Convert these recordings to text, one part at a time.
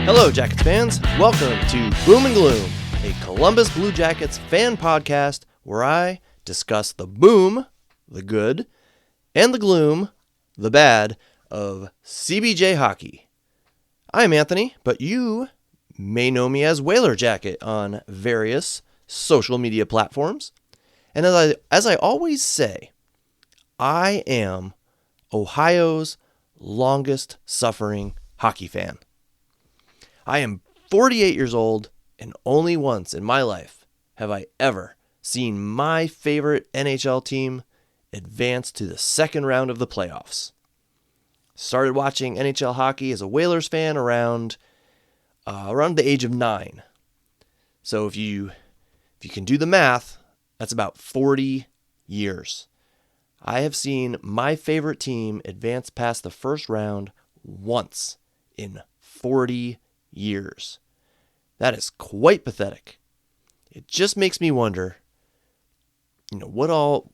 Hello, Jackets fans. Welcome to Boom and Gloom, a Columbus Blue Jackets fan podcast where I discuss the boom, the good, and the gloom, the bad, of CBJ hockey. I'm Anthony, but you may know me as Whaler Jacket on various social media platforms. And as I always say, I am Ohio's longest suffering hockey fan. I am 48 years old, and only once in my life have I ever seen my favorite NHL team advance to the second round of the playoffs. Started watching NHL hockey as a Whalers fan around the age of 9. So if you can do the math, that's about 40 years. I have seen my favorite team advance past the first round once in 40 years. That is quite pathetic. It just makes me wonder, what all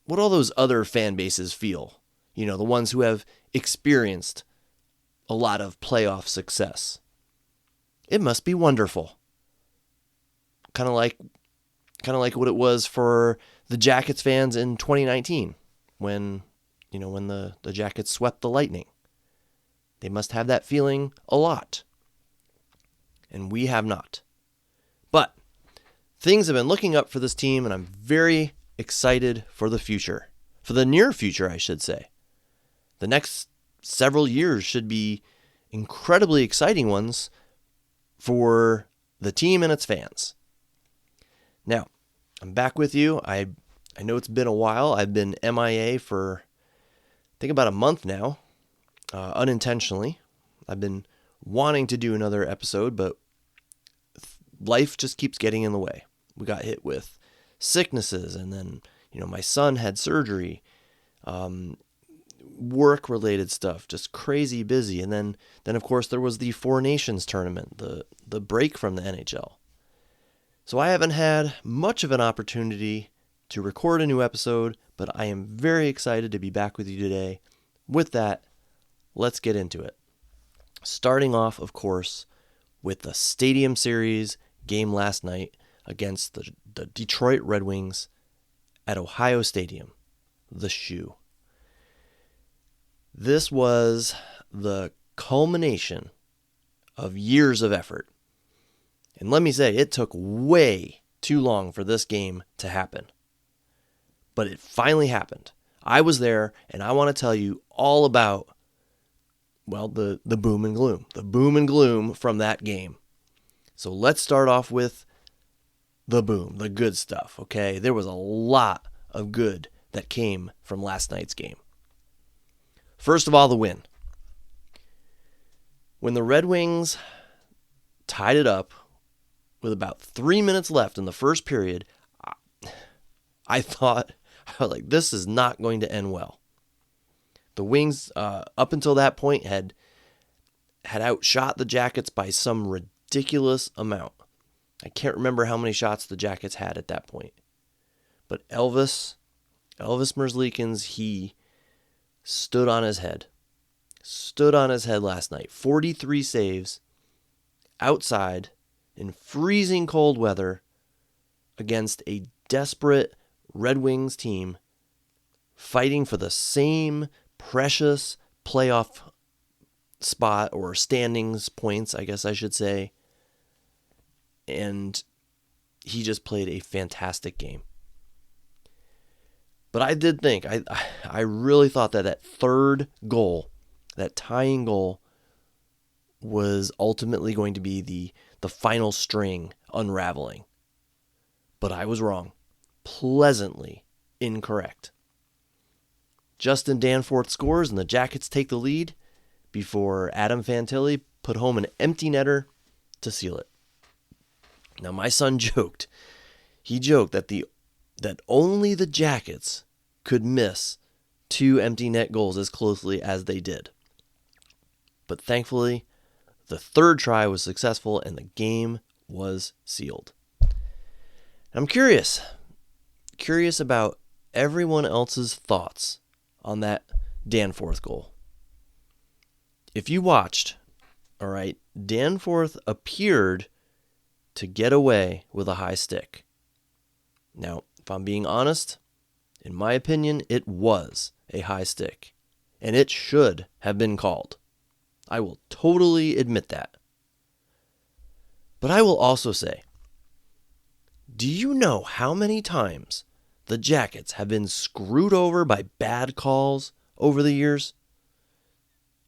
those other fan bases feel. The ones who have experienced a lot of playoff success. It must be wonderful. Kind of like what it was for the Jackets fans in 2019 when the Jackets swept the Lightning. They must have that feeling a lot. And we have not. But things have been looking up for this team, and I'm very excited for the future. For the near future, I should say. The next several years should be incredibly exciting ones for the team and its fans. Now, I'm back with you. I know it's been a while. I've been MIA for, I think, about a month now, unintentionally. I've been wanting to do another episode, but life just keeps getting in the way. We got hit with sicknesses, and then, my son had surgery, work-related stuff, just crazy busy. And then of course, there was the Four Nations tournament, the break from the NHL. So I haven't had much of an opportunity to record a new episode, but I am very excited to be back with you today. With that, let's get into it. Starting off, of course, with the Stadium Series game last night against the Detroit Red Wings at Ohio Stadium, the Shoe. This was the culmination of years of effort. And let me say, it took way too long for this game to happen. But it finally happened. I was there, and I want to tell you all about, the boom and gloom. The boom and gloom from that game. So let's start off with the boom, the good stuff, okay? There was a lot of good that came from last night's game. First of all, the win. When the Red Wings tied it up with about 3 minutes left in the first period, I thought, this is not going to end well. The Wings, up until that point, had outshot the Jackets by some ridiculous amount. I can't remember how many shots the Jackets had at that point. But Elvis Merzlikins, he stood on his head. Stood on his head last night. 43 saves outside in freezing cold weather against a desperate Red Wings team fighting for the same precious playoff spot or standings points, I guess I should say. And he just played a fantastic game. But I did think, I really thought that third goal, that tying goal, was ultimately going to be the final string unraveling. But I was wrong. Pleasantly incorrect. Justin Danforth scores and the Jackets take the lead before Adam Fantilli put home an empty netter to seal it. Now, my son joked. He joked that only the Jackets could miss 2 empty net goals as closely as they did. But thankfully, the third try was successful and the game was sealed. I'm curious about everyone else's thoughts on that Danforth goal. If you watched All right, Danforth appeared to get away with a high stick. Now, if I'm being honest, in my opinion, it was a high stick, and it should have been called. I will totally admit that. But I will also say, do you know how many times the Jackets have been screwed over by bad calls over the years?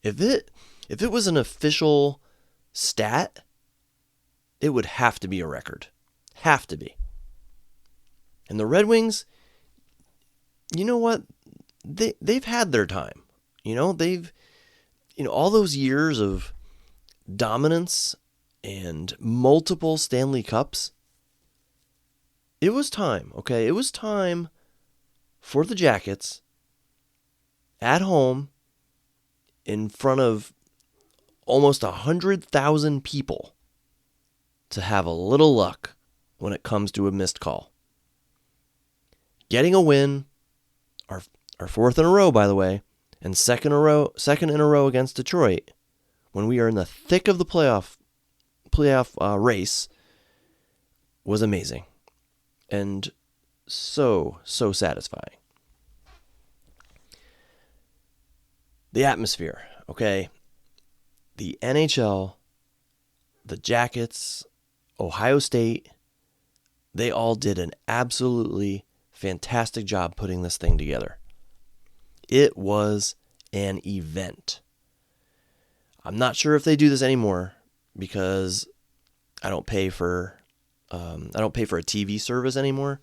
If it was an official stat, it would have to be a record. Have to be. And the Red Wings, you know what? They've had their time. They've all those years of dominance and multiple Stanley Cups. It was time, okay? It was time for the Jackets at home in front of almost 100,000 people to have a little luck when it comes to a missed call. Getting a win, our fourth in a row, by the way, and second in a row against Detroit, when we are in the thick of the playoff race, was amazing and so satisfying. The atmosphere, okay? The NHL, the Jackets, Ohio State, they all did an absolutely fantastic job putting this thing together. It was an event. I'm not sure if they do this anymore because I don't pay for a TV service anymore.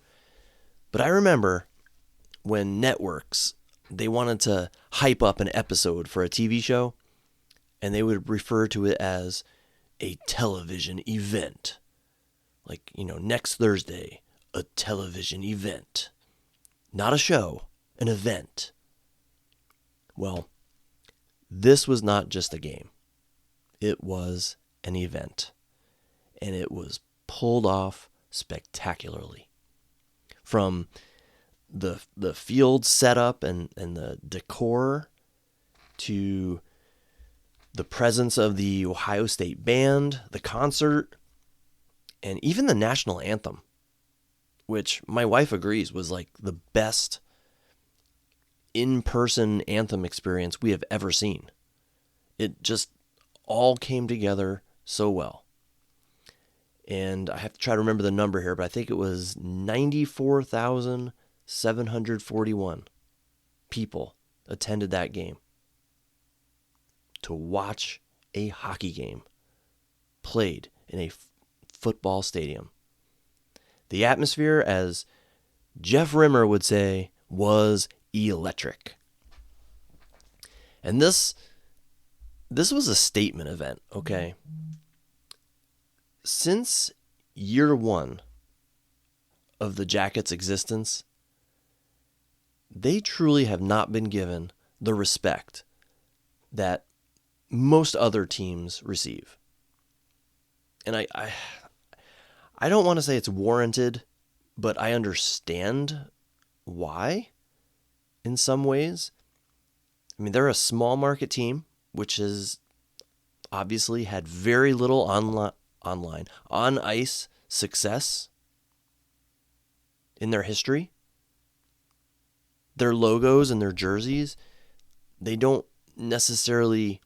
But I remember when networks, they wanted to hype up an episode for a TV show, and they would refer to it as a television event. Like, next Thursday, a television event. Not a show, an event. Well, this was not just a game. It was an event. And it was pulled off spectacularly. From the field setup and the decor to the presence of the Ohio State band, the concert, and even the national anthem, which my wife agrees was like the best in-person anthem experience we have ever seen. It just all came together so well. And I have to try to remember the number here, but I think it was 94,741 people attended that game to watch a hockey game played in a football stadium. The atmosphere, as Jeff Rimmer would say, was electric. And this was a statement event, okay? Since year one of the Jackets' existence, they truly have not been given the respect that most other teams receive. And I don't want to say it's warranted, but I understand why in some ways. I mean, they're a small market team, which has obviously had very little on-ice success in their history. Their logos and their jerseys, they don't necessarily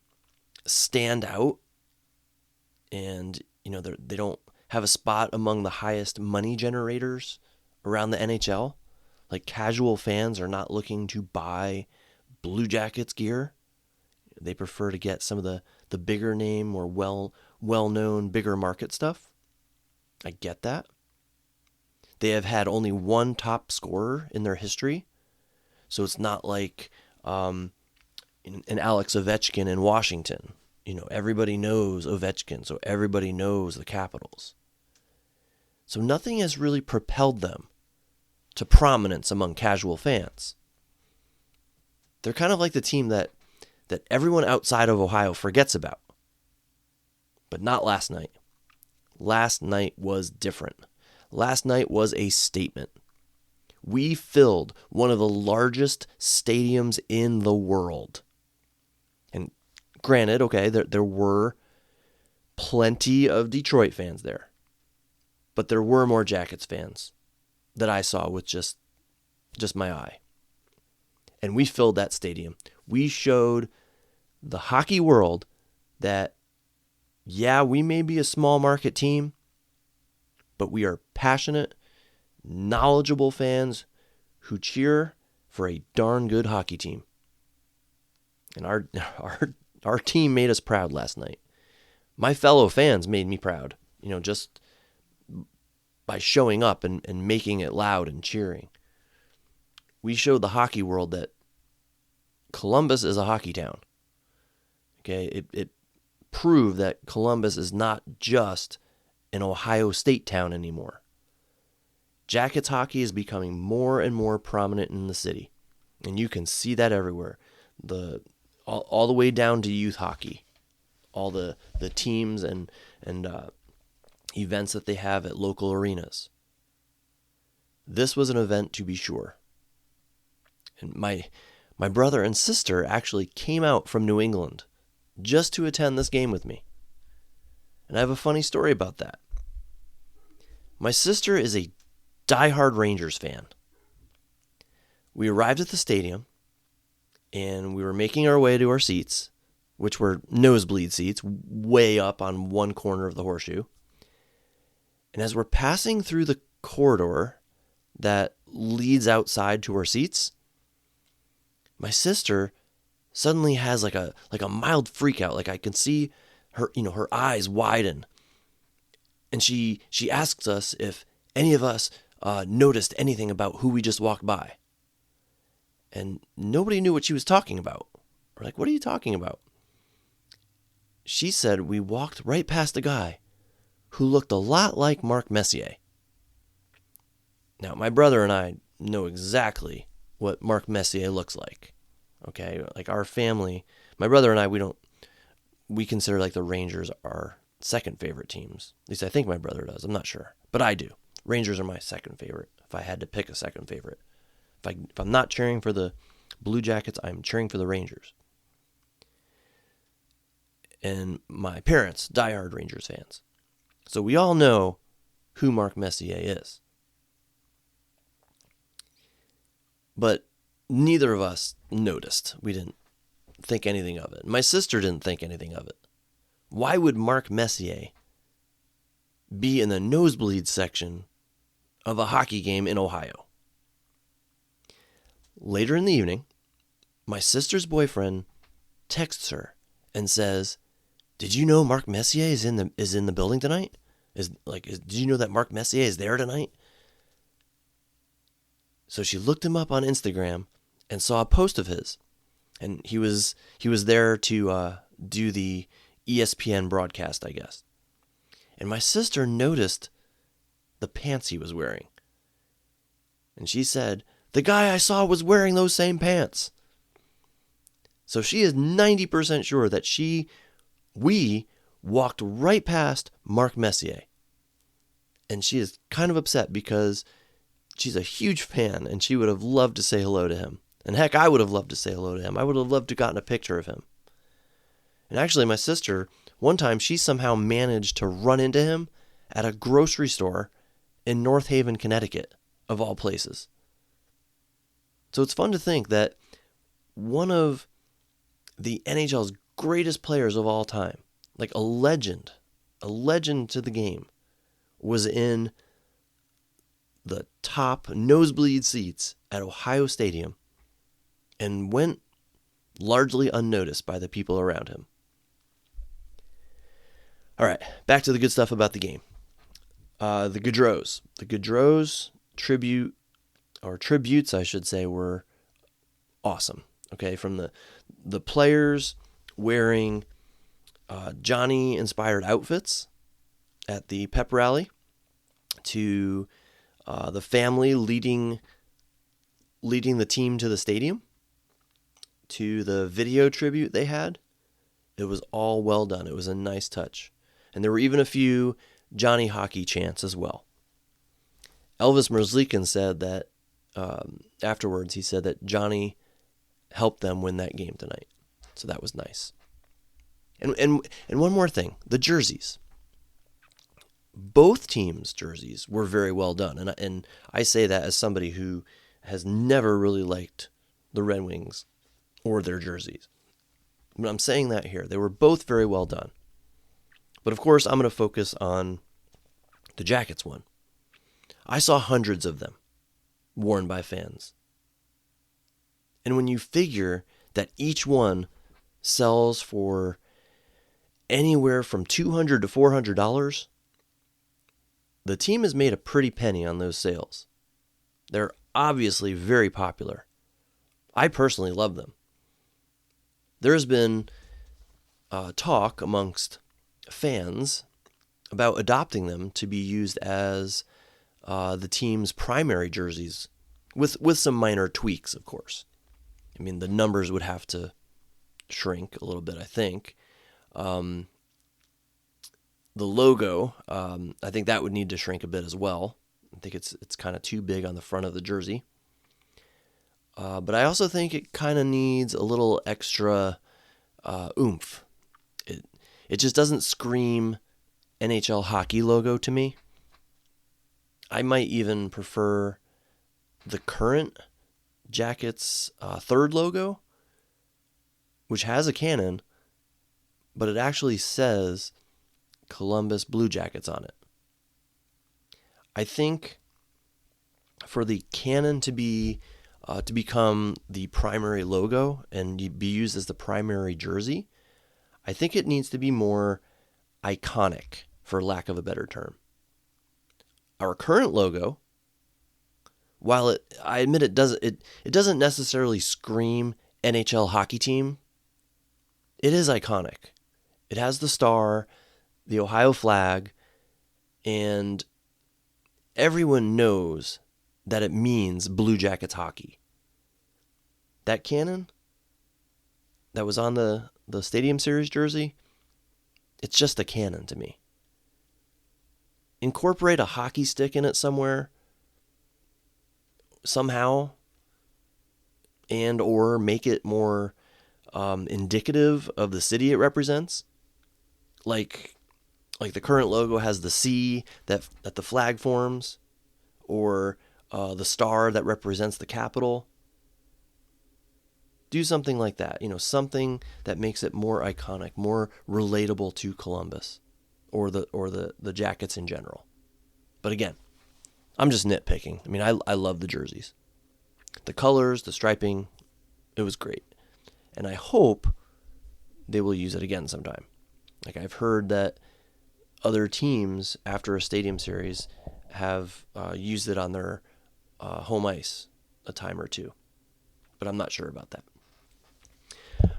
stand out, and they don't have a spot among the highest money generators around the NHL. Like, casual fans are not looking to buy Blue Jackets gear. They prefer to get some of the bigger name or well-known bigger market stuff. I get that. They have had only one top scorer in their history, so it's not like an Alex Ovechkin in Washington. Everybody knows Ovechkin, so everybody knows the Capitals. So nothing has really propelled them to prominence among casual fans. They're kind of like the team that everyone outside of Ohio forgets about. But not last night. Last night was different. Last night was a statement. We filled one of the largest stadiums in the world. And granted, okay, there were plenty of Detroit fans there, but there were more Jackets fans that I saw with just my eye. And we filled that stadium. We showed the hockey world that, yeah, we may be a small market team, but we are passionate, knowledgeable fans who cheer for a darn good hockey team. And our team made us proud last night. My fellow fans made me proud, just by showing up and making it loud and cheering. We showed the hockey world that Columbus is a hockey town. Okay, it proved that Columbus is not just an Ohio State town anymore. Jackets hockey is becoming more and more prominent in the city, and you can see that everywhere. All the way down to youth hockey, all the teams and events that they have at local arenas. This was an event to be sure. And my brother and sister actually came out from New England just to attend this game with me. And I have a funny story about that. My sister is a diehard Rangers fan. We arrived at the stadium, and we were making our way to our seats, which were nosebleed seats, way up on one corner of the horseshoe. And as we're passing through the corridor that leads outside to our seats, my sister suddenly has like a mild freak out. Like I can see her, her eyes widen. And she asks us if any of us noticed anything about who we just walked by. And nobody knew what she was talking about. We're like, what are you talking about? She said we walked right past a guy who looked a lot like Mark Messier. Now, my brother and I know exactly what Mark Messier looks like. Okay, like our family, my brother and I, we consider like the Rangers our second favorite teams. At least I think my brother does. I'm not sure, but I do. Rangers are my second favorite. If I had to pick a second favorite, if I'm not cheering for the Blue Jackets, I'm cheering for the Rangers. And my parents, diehard Rangers fans. So we all know who Mark Messier is. But neither of us noticed. We didn't think anything of it. My sister didn't think anything of it. Why would Mark Messier be in the nosebleed section of a hockey game in Ohio? Later in the evening, my sister's boyfriend texts her and says, "Did you know Mark Messier is in the building tonight? Did you know that Mark Messier is there tonight?" So she looked him up on Instagram and saw a post of his, and he was there to do the ESPN broadcast, I guess. And my sister noticed the pants he was wearing, and she said, "The guy I saw was wearing those same pants." So she is 90% sure that we walked right past Mark Messier. And she is kind of upset because she's a huge fan and she would have loved to say hello to him. And heck, I would have loved to say hello to him. I would have loved to have gotten a picture of him. And actually, my sister, one time she somehow managed to run into him at a grocery store in North Haven, Connecticut, of all places. So it's fun to think that one of the NHL's greatest players of all time, like a legend to the game, was in the top nosebleed seats at Ohio Stadium and went largely unnoticed by the people around him. All right, back to the good stuff about the game. The Gaudreaus. The Gaudreaus tributes, I should say, were awesome. Okay, from the players wearing Johnny-inspired outfits at the pep rally, to the family leading the team to the stadium, to the video tribute they had. It was all well done. It was a nice touch. And there were even a few Johnny hockey chants as well. Elvis Merzlikins said that afterwards, he said that Johnny helped them win that game tonight. So that was nice. And one more thing, the jerseys. Both teams' jerseys were very well done, and I say that as somebody who has never really liked the Red Wings or their jerseys. But I'm saying that here. They were both very well done. But of course, I'm going to focus on the Jackets one. I saw hundreds of them worn by fans. And when you figure that each one sells for anywhere from $200 to $400, the team has made a pretty penny on those sales. They're obviously very popular. I personally love them. There's been talk amongst fans about adopting them to be used as the team's primary jerseys, with some minor tweaks, of course. I mean, the numbers would have to shrink a little bit, I think. The logo, I think that would need to shrink a bit as well. I think it's kind of too big on the front of the jersey. But I also think it kind of needs a little extra oomph. It just doesn't scream NHL hockey logo to me. I might even prefer the current Jackets third logo, which has a cannon, but it actually says Columbus Blue Jackets on it. I think for the cannon to become the primary logo and be used as the primary jersey, I think it needs to be more iconic, for lack of a better term. Our current logo, while I admit it doesn't necessarily scream NHL hockey team, it is iconic. It has the star, the Ohio flag, and everyone knows that it means Blue Jackets hockey. That cannon that was on the Stadium Series jersey, it's just a cannon to me. Incorporate a hockey stick in it somewhere, somehow, and or make it more indicative of the city it represents. Like the current logo has the C that the flag forms, or the star that represents the capital. Do something like that, something that makes it more iconic, more relatable to Columbus or the Jackets in general. But again, I'm just nitpicking. I mean, I love the jerseys. The colors, the striping, it was great. And I hope they will use it again sometime. Like, I've heard that other teams after a Stadium Series have used it on their home ice a time or two. But I'm not sure about that.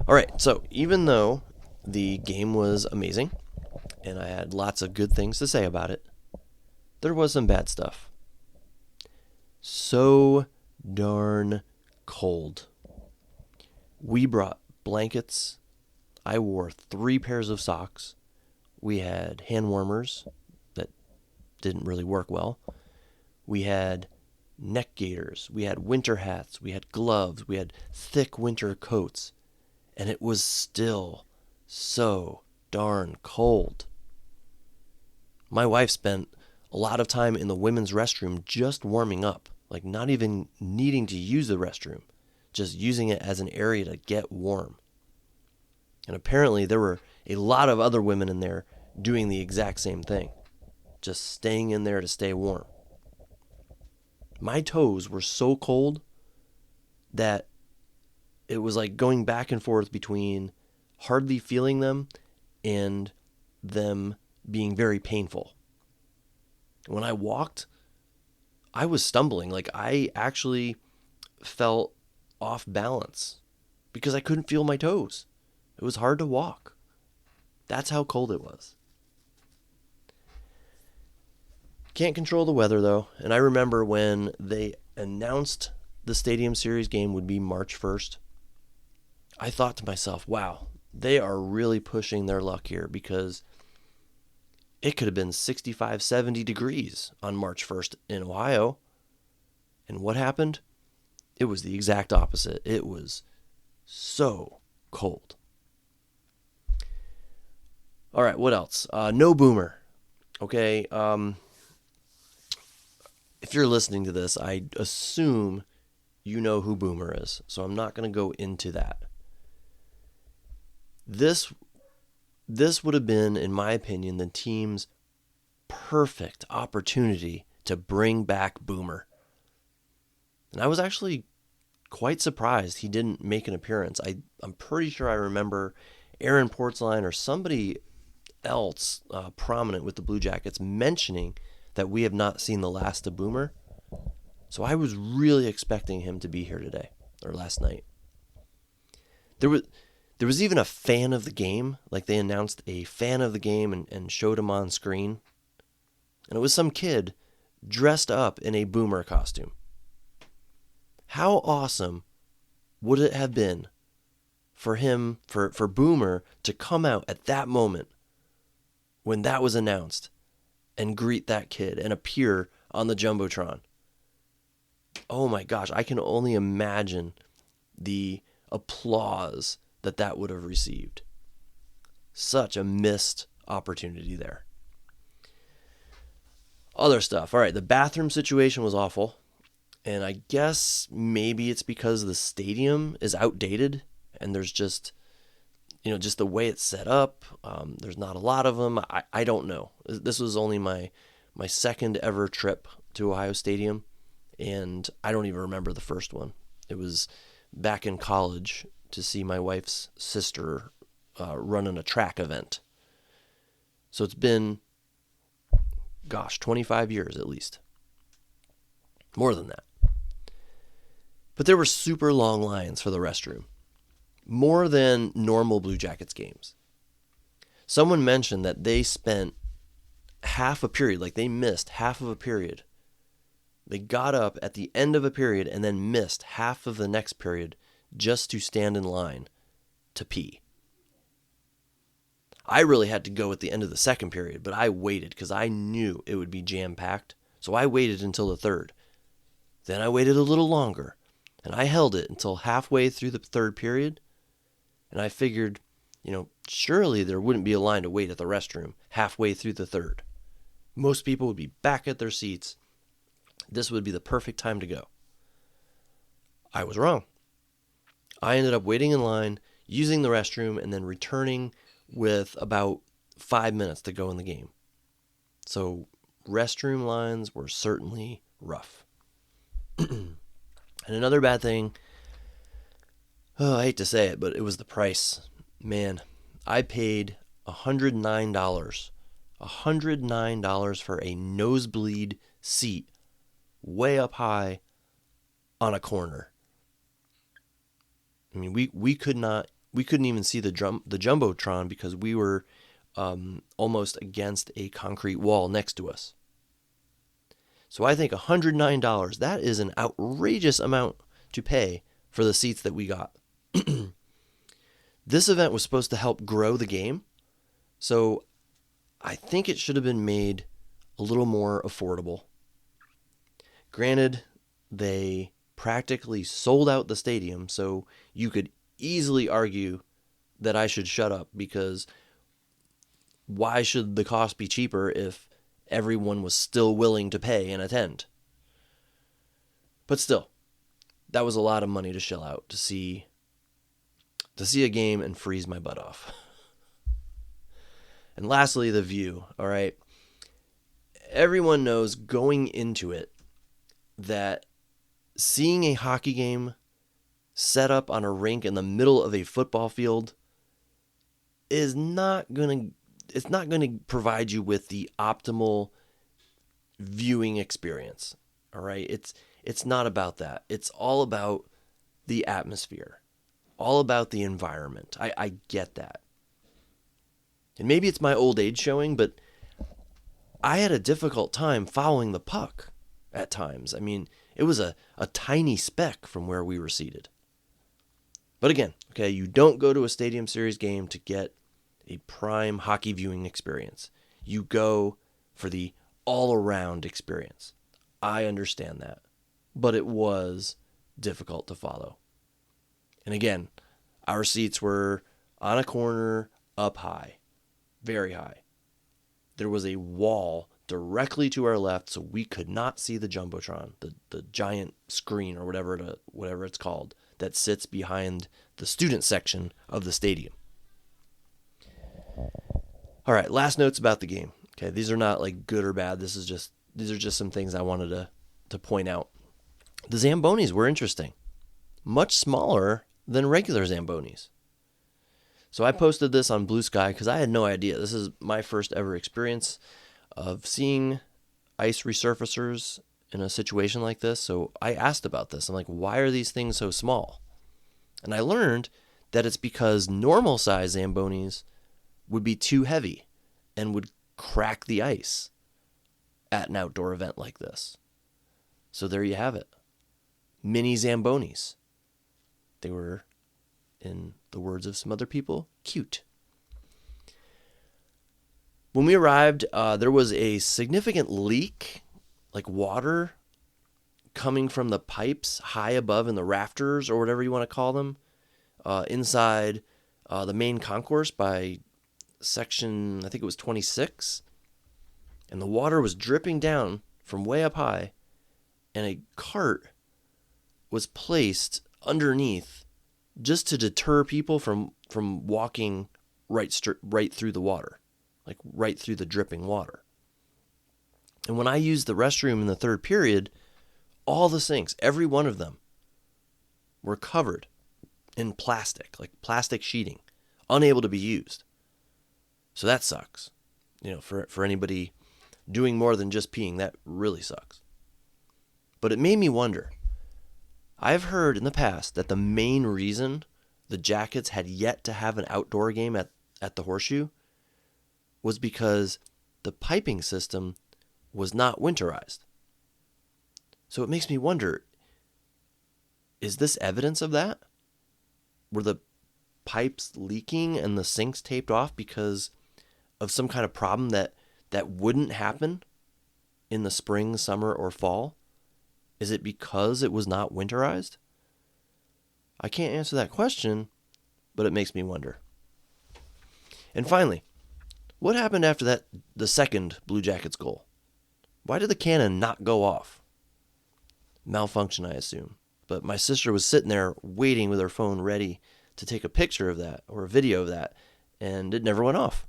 All right, so even though the game was amazing and I had lots of good things to say about it, there was some bad stuff. So darn cold. We brought blankets. I wore 3 pairs of socks. We had hand warmers that didn't really work well. We had neck gaiters. We had winter hats. We had gloves. We had thick winter coats. And it was still so darn cold. My wife spent a lot of time in the women's restroom just warming up, like not even needing to use the restroom, just using it as an area to get warm. And apparently there were a lot of other women in there doing the exact same thing, just staying in there to stay warm. My toes were so cold that it was like going back and forth between hardly feeling them and them being very painful. When I walked, I was stumbling. Like, I actually felt off balance because I couldn't feel my toes. It was hard to walk. That's how cold it was. Can't control the weather, though. And I remember when they announced the Stadium Series game would be March 1st, I thought to myself, wow, they are really pushing their luck here, because it could have been 65, 70 degrees on March 1st in Ohio. And what happened? It was the exact opposite. It was so cold. All right, what else? No boomer. Okay. If you're listening to this, I assume you know who Boomer is, so I'm not going to go into that. This would have been, in my opinion, the team's perfect opportunity to bring back Boomer. And I was actually quite surprised he didn't make an appearance. I'm pretty sure I remember Aaron Portzline or somebody else prominent with the Blue Jackets mentioning that we have not seen the last of Boomer. So I was really expecting him to be here today, or last night. There was even a fan of the game, like they announced a fan of the game and showed him on screen. And it was some kid dressed up in a Boomer costume. How awesome would it have been for him, for Boomer to come out at that moment when that was announced and greet that kid and appear on the Jumbotron? Oh my gosh, I can only imagine the applause that would have received. Such a missed opportunity there. Other stuff. All right, the bathroom situation was awful. And I guess maybe it's because the stadium is outdated and there's just the way it's set up. There's not a lot of them. I don't know. This was only my second ever trip to Ohio Stadium. And I don't even remember the first one. It was back in college to see my wife's sister running a track event. So it's been, 25 years at least. More than that. But there were super long lines for the restroom. More than normal Blue Jackets games. Someone mentioned that they spent half a period, like they missed half of a period. They got up at the end of a period and then missed half of the next period just to stand in line to pee. I really had to go at the end of the second period, but I waited because I knew it would be jam-packed. So I waited until the third. Then I waited a little longer, and I held it until halfway through the third period. And I figured, surely there wouldn't be a line to wait at the restroom halfway through the third. Most people would be back at their seats. This would be the perfect time to go. I was wrong. I ended up waiting in line, using the restroom, and then returning with about 5 minutes to go in the game. So restroom lines were certainly rough. And another bad thing, I hate to say it, but it was the price. Man, I paid $109. $109 for a nosebleed seat way up high on a corner. I mean, we couldn't even see the Jumbotron because we were almost against a concrete wall next to us. So I think $109, that is an outrageous amount to pay for the seats that we got. This event was supposed to help grow the game, so I think it should have been made a little more affordable. Granted, they practically sold out the stadium, so you could easily argue that I should shut up because why should the cost be cheaper if everyone was still willing to pay and attend? But still, that was a lot of money to shell out to see a game and freeze my butt off. And lastly, the view, all right? Everyone knows going into it that seeing a hockey game set up on a rink in the middle of a football field is not going to provide you with the optimal viewing experience. All right? It's not about that. It's all about the atmosphere. All about the environment. I get that. And maybe it's my old age showing, but I had a difficult time following the puck at times. I mean, it was a tiny speck from where we were seated. But again, okay, you don't go to a Stadium Series game to get a prime hockey viewing experience. You go for the all-around experience. I understand that. But it was difficult to follow. And again, our seats were on a corner up high. very high. There was a wall directly to our left, so we could not see the Jumbotron, the giant screen or whatever it's called, that sits behind the student section of the stadium. All right, last notes about the game. Okay, these are not like good or bad. These are just some things I wanted to point out. The Zambonis were interesting. Much smaller than regular Zambonis. So I posted this on Blue Sky because I had no idea. This is my first ever experience of seeing ice resurfacers in a situation like this. So I asked about this. I'm like, why are these things so small? And I learned that it's because normal size Zambonis would be too heavy and would crack the ice at an outdoor event like this. So there you have it. Mini Zambonis. They were, in the words of some other people, cute. When we arrived, there was a significant leak, like water coming from the pipes high above in the rafters or whatever you want to call them, inside the main concourse by section, I think it was 26. And the water was dripping down from way up high, and a cart was placed underneath just to deter people from walking right through the water, like right through the dripping water. And when I used the restroom in the third period, all the sinks, every one of them, were covered in plastic, like plastic sheeting, unable to be used. So that sucks. For anybody doing more than just peeing, that really sucks. But it made me wonder. I've heard in the past that the main reason the Jackets had yet to have an outdoor game at the Horseshoe was because the piping system was not winterized. So it makes me wonder, is this evidence of that? Were the pipes leaking and the sinks taped off because of some kind of problem that wouldn't happen in the spring, summer, or fall? Is it because it was not winterized? I can't answer that question, but it makes me wonder. And finally, what happened after the second Blue Jackets goal? Why did the cannon not go off? Malfunction, I assume. But my sister was sitting there waiting with her phone ready to take a picture of that or a video of that, and it never went off.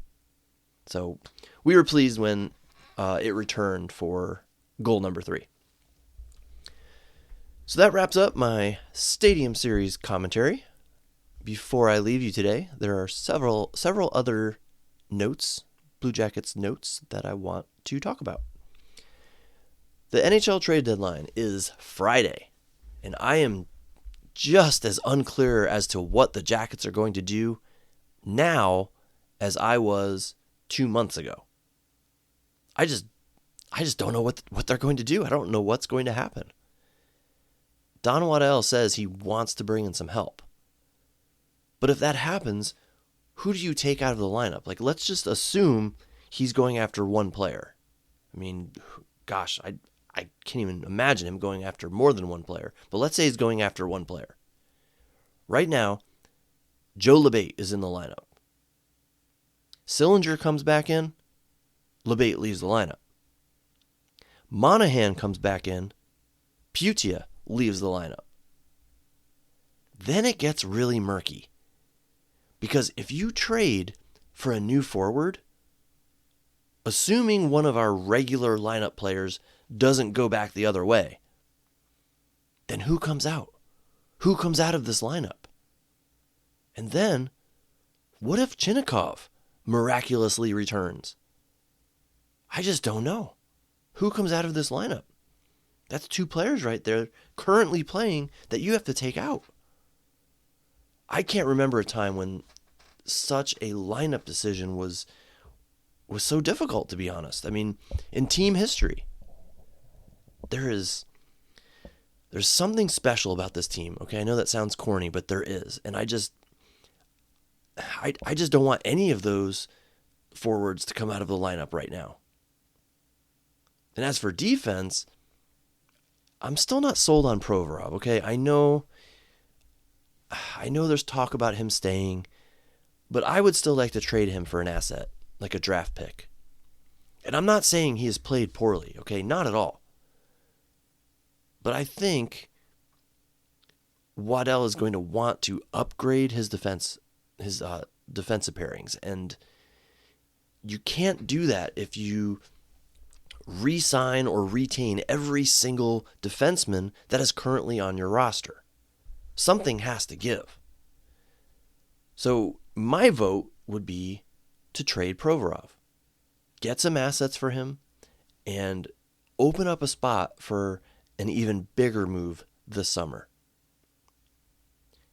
So we were pleased when it returned for goal number 3. So that wraps up my Stadium Series commentary. Before I leave you today, there are several other notes, Blue Jackets notes, that I want to talk about. The NHL trade deadline is Friday, and I am just as unclear as to what the Jackets are going to do now as I was 2 months ago. I just don't know what they're going to do. I don't know what's going to happen. Don Waddell says he wants to bring in some help. But if that happens, who do you take out of the lineup? Like, let's just assume he's going after one player. I mean, gosh, I can't even imagine him going after more than one player. But let's say he's going after one player. Right now, Joe LeBate is in the lineup. Sillinger comes back in. LeBate leaves the lineup. Monahan comes back in. Putia leaves the lineup. Then it gets really murky. Because if you trade for a new forward, assuming one of our regular lineup players doesn't go back the other way, then who comes out? Who comes out of this lineup? And then, what if Chinnikov miraculously returns? I just don't know. Who comes out of this lineup? That's 2 players right there currently playing that you have to take out. I can't remember a time when such a lineup decision was so difficult, to be honest. I mean, in team history, there's something special about this team. Okay, I know that sounds corny, but there is. And I just don't want any of those forwards to come out of the lineup right now. And as for defense, I'm still not sold on Provorov, okay? I know there's talk about him staying, but I would still like to trade him for an asset. like a draft pick. And I'm not saying he has played poorly, okay? Not at all. But I think Waddell is going to want to upgrade his defensive pairings. And you can't do that if you re-sign or retain every single defenseman that is currently on your roster. Something has to give. So my vote would be to trade Provorov. Get some assets for him and open up a spot for an even bigger move this summer.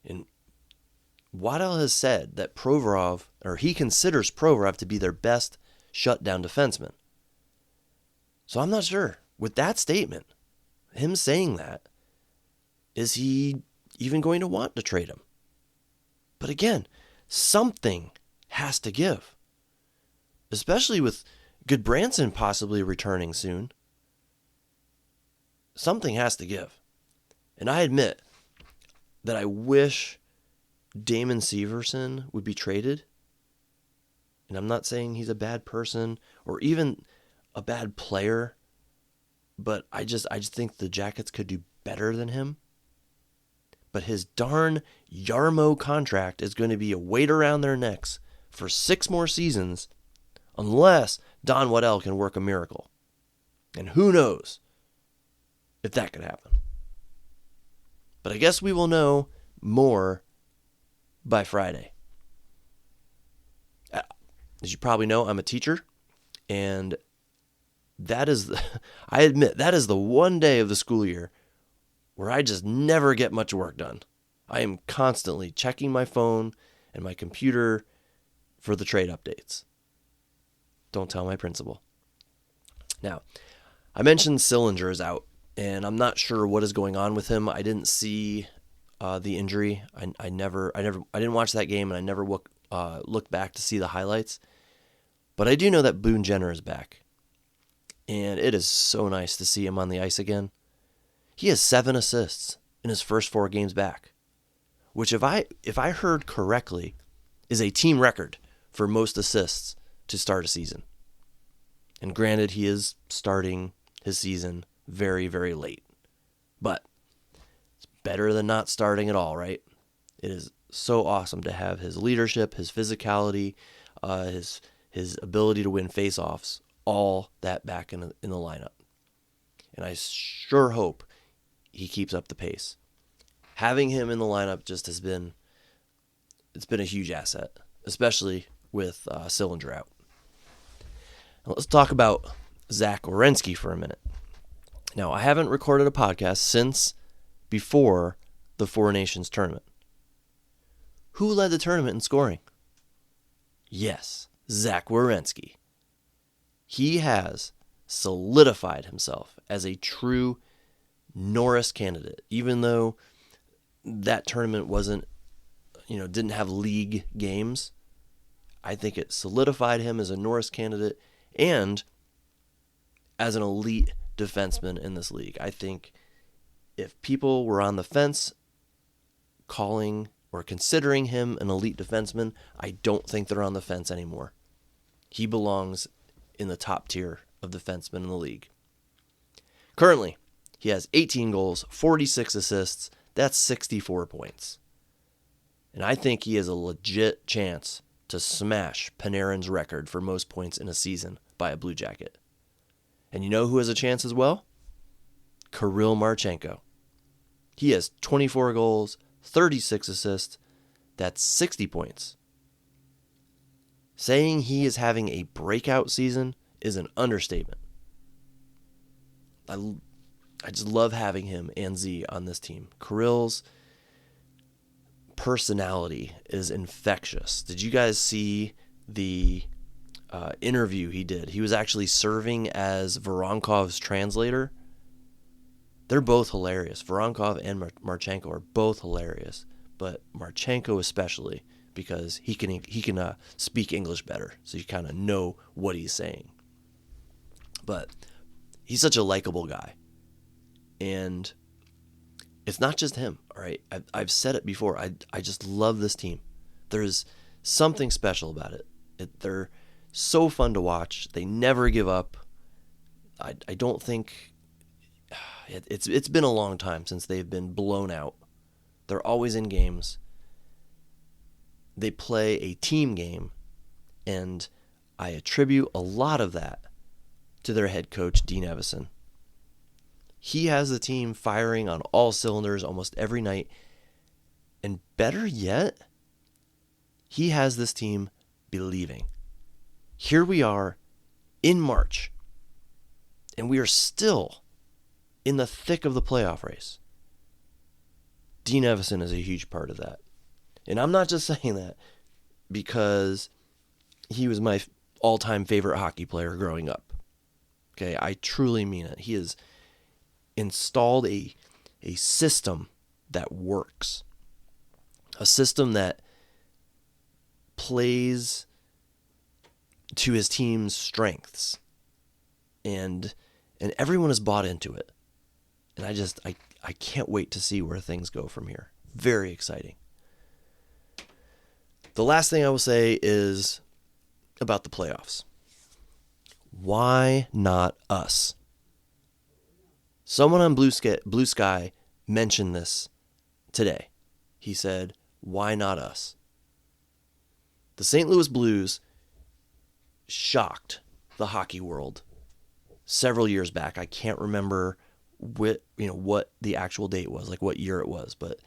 And Waddell has said that he considers Provorov to be their best shutdown defenseman. So I'm not sure. With that statement, him saying that, is he even going to want to trade him? But again, something has to give. Especially with Goodbranson possibly returning soon. Something has to give. And I admit that I wish Damon Severson would be traded. And I'm not saying he's a bad person or even a bad player, but I just think the Jackets could do better than him. But his darn Yarmo contract is going to be a weight around their necks for 6 more seasons unless Don Waddell can work a miracle. And who knows if that could happen. But I guess we will know more by Friday. As you probably know, I'm a teacher, and I admit, that is the one day of the school year where I just never get much work done. I am constantly checking my phone and my computer for the trade updates. Don't tell my principal. Now, I mentioned Sillinger is out, and I'm not sure what is going on with him. I didn't see the injury. I didn't watch that game, and I never looked back to see the highlights. But I do know that Boone Jenner is back. And it is so nice to see him on the ice again. He has 7 assists in his first 4 games back, which if I heard correctly, is a team record for most assists to start a season. And granted, he is starting his season very, very late. But it's better than not starting at all, right? It is so awesome to have his leadership, his physicality, his ability to win faceoffs, all that back in the lineup. And I sure hope he keeps up the pace. Having him in the lineup just it's been a huge asset, especially with Sillinger out. Now let's talk about Zach Werenski for a minute. Now, I haven't recorded a podcast since before the Four Nations tournament. Who led the tournament in scoring? Yes, Zach Werenski. He has solidified himself as a true Norris candidate, even though that tournament didn't have league games. I think it solidified him as a Norris candidate and as an elite defenseman in this league. I think if people were on the fence calling or considering him an elite defenseman, I don't think they're on the fence anymore. He belongs in the top tier of defensemen in the league. Currently, he has 18 goals, 46 assists. That's 64 points. And I think he has a legit chance to smash Panarin's record for most points in a season by a Blue Jacket. And you know who has a chance as well? Kirill Marchenko. He has 24 goals, 36 assists. That's 60 points. Saying he is having a breakout season is an understatement. I just love having him and Z on this team. Kirill's personality is infectious. Did you guys see the interview he did? He was actually serving as Voronkov's translator. They're both hilarious. Voronkov and Marchenko are both hilarious, but Marchenko especially because he can speak English better, so you kind of know what he's saying. But he's such a likable guy, and it's not just him. All right, I've said it before. I just love this team. There's something special about it. They're So fun to watch. They never give up. I don't think it's been a long time since they've been blown out. They're always in games. They play a team game, and I attribute a lot of that to their head coach, Dean Evison. He has the team firing on all cylinders almost every night. And better yet, he has this team believing. Here we are in March, and we are still in the thick of the playoff race. Dean Evison is a huge part of that. And I'm not just saying that because he was my all-time favorite hockey player growing up. Okay, I truly mean it. He has installed a system that works. A system that plays to his team's strengths. And everyone has bought into it. And I can't wait to see where things go from here. Very exciting. The last thing I will say is about the playoffs. Why not us? Someone on Blue Sky mentioned this today. He said, why not us? The St. Louis Blues shocked the hockey world several years back. I can't remember what the actual date was, like what year it was, but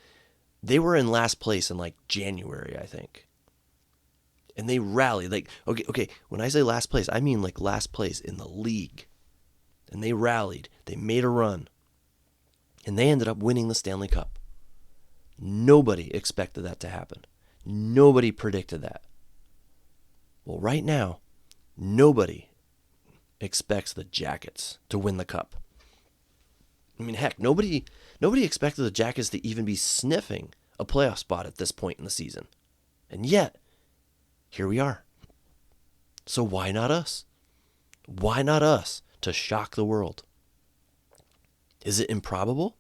they were in last place in like January, I think. And they rallied. Like, okay, when I say last place, I mean like last place in the league. And they rallied. They made a run. And they ended up winning the Stanley Cup. Nobody expected that to happen. Nobody predicted that. Well, right now, nobody expects the Jackets to win the Cup. I mean, heck, nobody expected the Jackets to even be sniffing a playoff spot at this point in the season. And yet, here we are. So why not us? Why not us to shock the world? Is it improbable?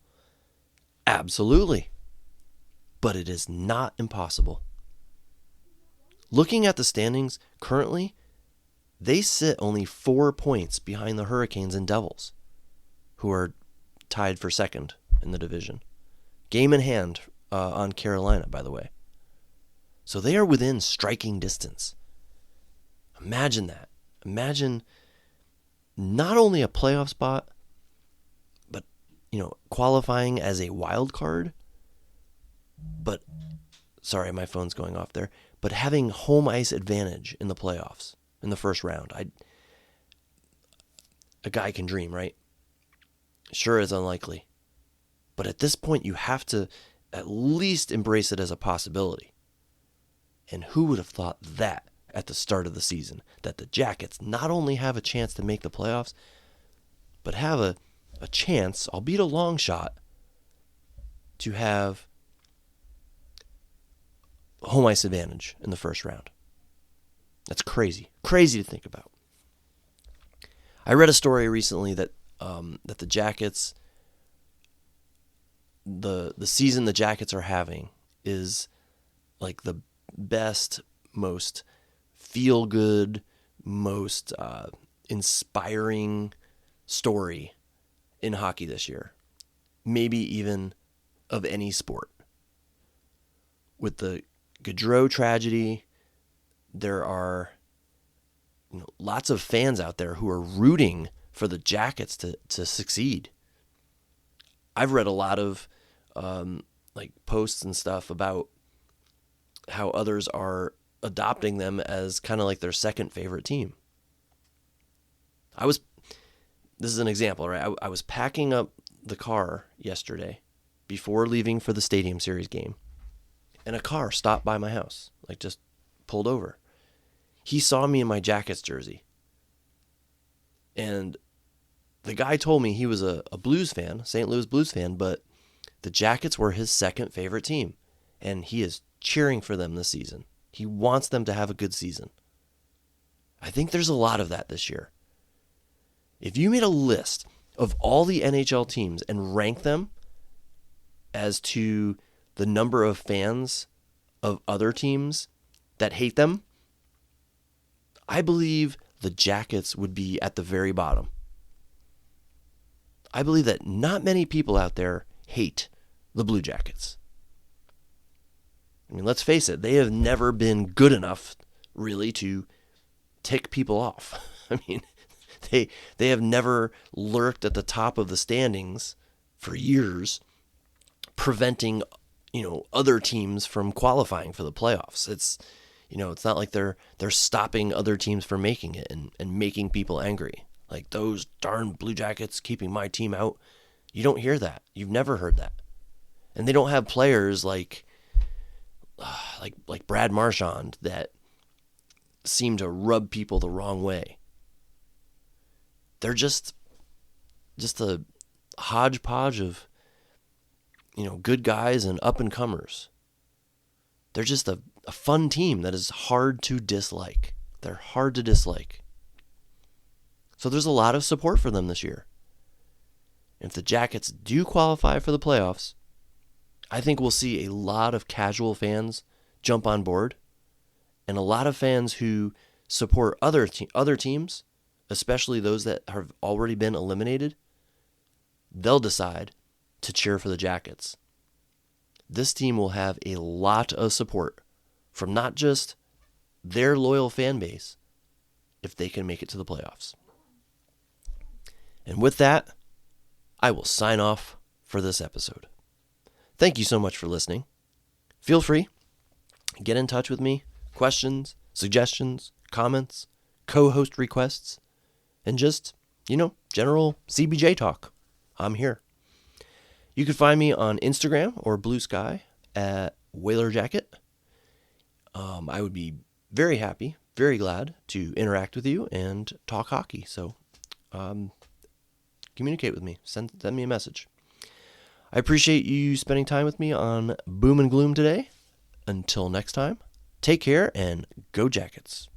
Absolutely. But it is not impossible. Looking at the standings currently, they sit only 4 points behind the Hurricanes and Devils, who are tied for second in the division. Game in hand on Carolina, by the way. So they are within striking distance. Imagine that. Imagine not only a playoff spot, but, qualifying as a wild card. But, sorry, my phone's going off there. But having home ice advantage in the playoffs, in the first round. A guy can dream, right? Sure, it's unlikely. But at this point, you have to at least embrace it as a possibility. And who would have thought that at the start of the season? That the Jackets not only have a chance to make the playoffs, but have a chance, albeit a long shot, to have home ice advantage in the first round. That's crazy. Crazy to think about. I read a story recently that the Jackets, the season the Jackets are having is like the best, most feel-good, most inspiring story in hockey this year. Maybe even of any sport. With the Gaudreau tragedy, there are lots of fans out there who are rooting for the Jackets to succeed. I've read a lot of posts and stuff about how others are adopting them as kind of like their second favorite team. This is an example, right? I was packing up the car yesterday before leaving for the Stadium Series game, and a car stopped by my house, just pulled over. He saw me in my Jackets jersey, and the guy told me he was a Blues fan, St. Louis Blues fan, but the Jackets were his second favorite team, and he is cheering for them this season. He wants them to have a good season. I think there's a lot of that this year. If you made a list of all the NHL teams and rank them as to the number of fans of other teams that hate them, I believe the Jackets would be at the very bottom. I believe that not many people out there hate the Blue Jackets. I mean, let's face it, they have never been good enough, really, to tick people off. I mean, they have never lurked at the top of the standings for years, preventing, other teams from qualifying for the playoffs. It's not like they're stopping other teams from making it and making people angry. Like, those darn Blue Jackets keeping my team out. You don't hear that. You've never heard that. And they don't have players like Brad Marchand that seem to rub people the wrong way. They're just a hodgepodge of, good guys and up-and-comers. They're just a fun team that is hard to dislike. They're hard to dislike. So there's a lot of support for them this year. If the Jackets do qualify for the playoffs, I think we'll see a lot of casual fans jump on board, and a lot of fans who support other teams, especially those that have already been eliminated, they'll decide to cheer for the Jackets. This team will have a lot of support from not just their loyal fan base if they can make it to the playoffs. And with that, I will sign off for this episode. Thank you so much for listening. Feel free, get in touch with me, questions, suggestions, comments, co-host requests, and just, general CBJ talk. I'm here. You can find me on Instagram or Blue Sky at Whaler Jacket. I would be very happy, very glad to interact with you and talk hockey. So, communicate with me. Send me a message. I appreciate you spending time with me on Boom and Gloom today. Until next time, take care and go Jackets.